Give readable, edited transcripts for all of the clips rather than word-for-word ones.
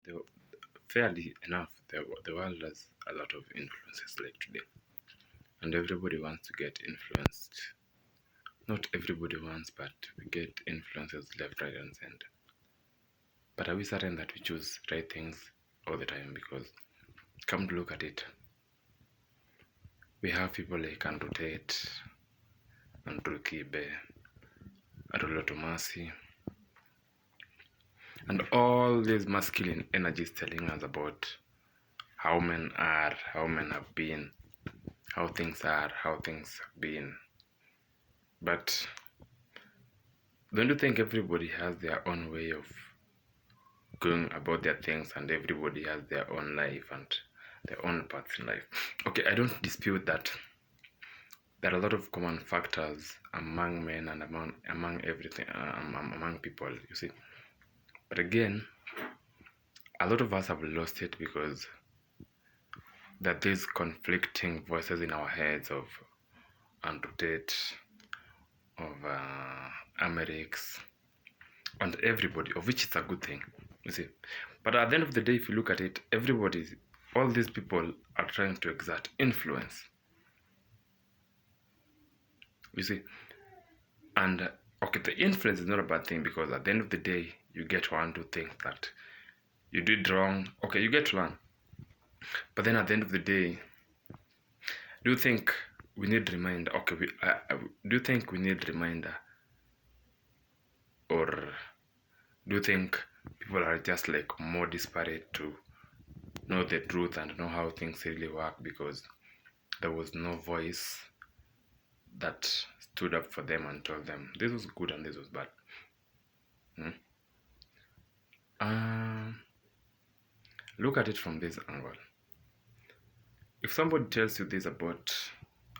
the, fairly enough, the world has a lot of influences like today, and everybody wants to get influenced. Not everybody wants, but we get influences left, right, and center. But are we certain that we choose right things all the time? Because come to look at it, we have people like Andrew Tate, Andrew Kibe, Arolo Tomasi, and all these masculine energies telling us about how men are, how men have been, how things are, how things have been. But don't you think everybody has their own way of going about their things, and everybody has their own life and their own paths in life? Okay, I don't dispute that. There are a lot of common factors among men and among everything, among people, you see. But again, a lot of us have lost it because there are these conflicting voices in our heads of Andrew Tate, of Amerix, and everybody, of which it's a good thing, you see. But at the end of the day, if you look at it, all these people are trying to exert influence, you see. And okay, the influence is not a bad thing, because at the end of the day, you get one to think that you did wrong. Okay, you get to learn. But then at the end of the day, do you think we need reminder? Okay, do you think we need reminder? Or do you think people are just like more disparate to know the truth and know how things really work, because there was no voice that stood up for them and told them this was good and this was bad? Look at it from this angle. If somebody tells you this about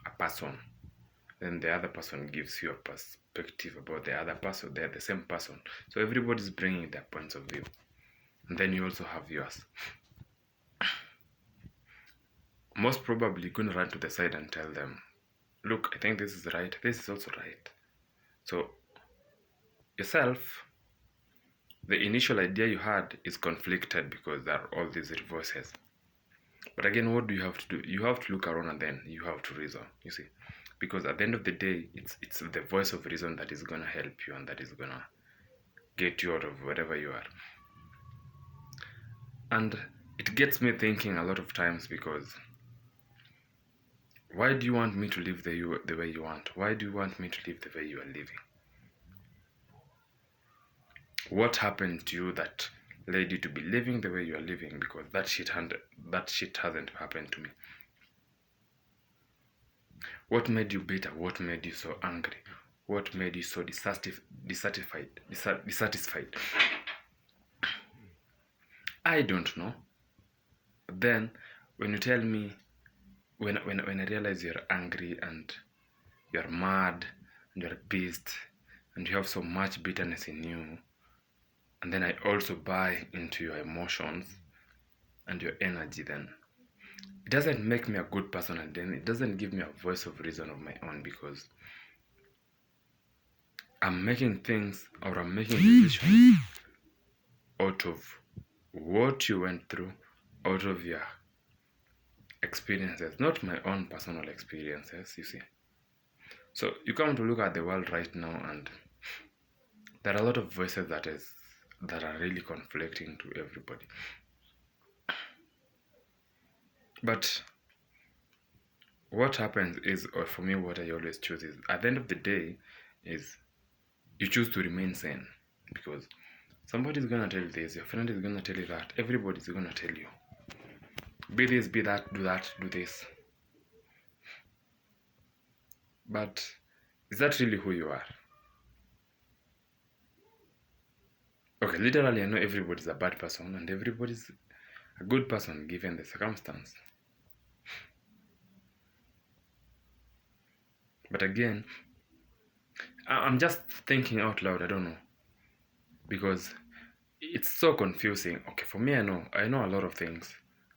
a person, then the other person gives you a perspective about the other person. They're the same person, so everybody's bringing their points of view, and then you also have yours. Most probably you're going to run to the side and tell them, look, I think this is right, this is also right. So yourself, the initial idea you had is conflicted because there are all these voices. But again, what do you have to do? You have to look around and then you have to reason, you see. Because at the end of the day, it's the voice of reason that is going to help you and that is going to get you out of wherever you are. And it gets me thinking a lot of times, because why do you want me to live the way you want? Why do you want me to live the way you are living? What happened to you that led you to be living the way you are living? Because that shit hasn't happened to me. What made you bitter? What made you so angry? What made you so dissatisfied? I don't know. Then when you tell me, when I realize you're angry and you're mad and you're pissed and you have so much bitterness in you, and then I also buy into your emotions and your energy, then it doesn't make me a good person, and then it doesn't give me a voice of reason of my own, because I'm making things, or I'm making decisions out of what you went through, out of your experiences, not my own personal experiences, you see. So you come to look at the world right now, and there are a lot of voices that are really conflicting to everybody. But what happens is, or for me, what I always choose is, at the end of the day, is you choose to remain sane, because somebody's gonna tell you this, your friend is gonna tell you that, everybody's gonna tell you, be this, be that, do this. But is that really who you are? Okay, literally, I know everybody's a bad person and everybody's a good person given the circumstance. But again, I'm just thinking out loud, I don't know, because it's so confusing. Okay, for me, I know a lot of things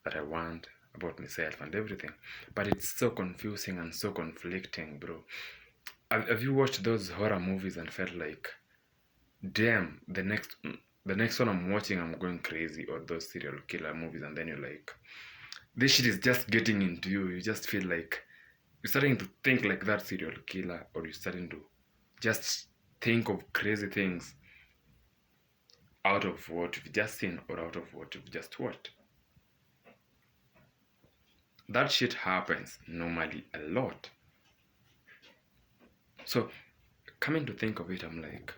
that I want about myself and everything, but it's so confusing and so conflicting, bro. Have you watched those horror movies and felt like, damn, the next the next one I'm watching, I'm going crazy, or those serial killer movies, and then you're like, this shit is just getting into you. You just feel like you're starting to think like that serial killer, or you're starting to just think of crazy things out of what you've just seen or out of what you've just watched. That shit happens normally a lot. So, coming to think of it, I'm like,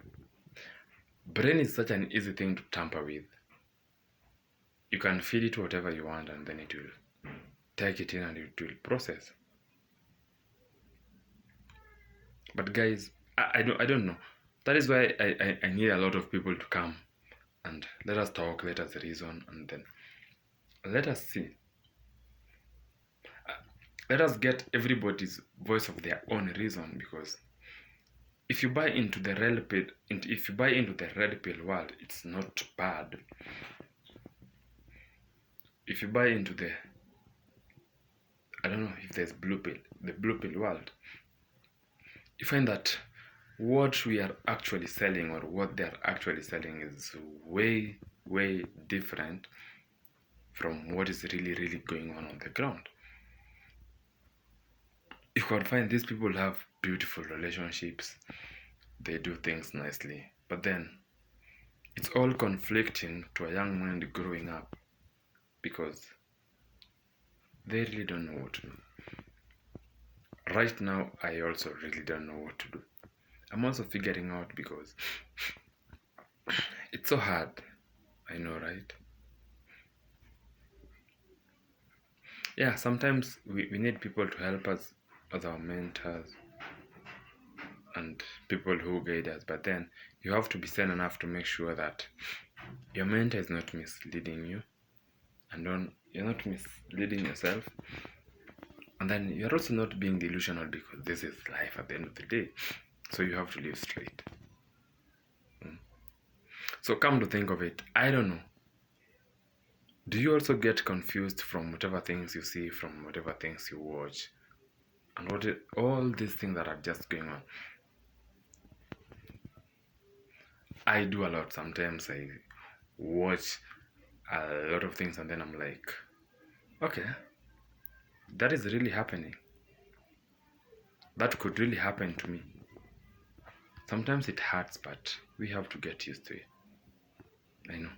brain is such an easy thing to tamper with. You can feed it whatever you want, and then it will take it in and it will process. But guys, I don't know. That is why I need a lot of people to come and let us talk, let us reason, and then let us see. Let us get everybody's voice of their own reason, because if you buy into the red pill world, it's not bad. If you buy into the, I don't know if there's the blue pill world, you find that what we are actually selling, or what they're actually selling, is way, way different from what is really going on the ground. You can find these people have beautiful relationships, they do things nicely, but then it's all conflicting to a young mind growing up, because they really don't know what to do. Right now, I also really don't know what to do. I'm also figuring out, because it's so hard. I know, right? Yeah, sometimes we need people to help us as our mentors and people who guide us, but then you have to be sane enough to make sure that your mentor is not misleading you, and you're not misleading yourself, and then you're also not being delusional, because this is life at the end of the day, so you have to live straight. So come to think of it, I don't know, do you also get confused from whatever things you see, from whatever things you watch, and all these things that are just going on? I do a lot. Sometimes I watch a lot of things, and then I'm like, okay, that is really happening. That could really happen to me. Sometimes it hurts, but we have to get used to it. I know.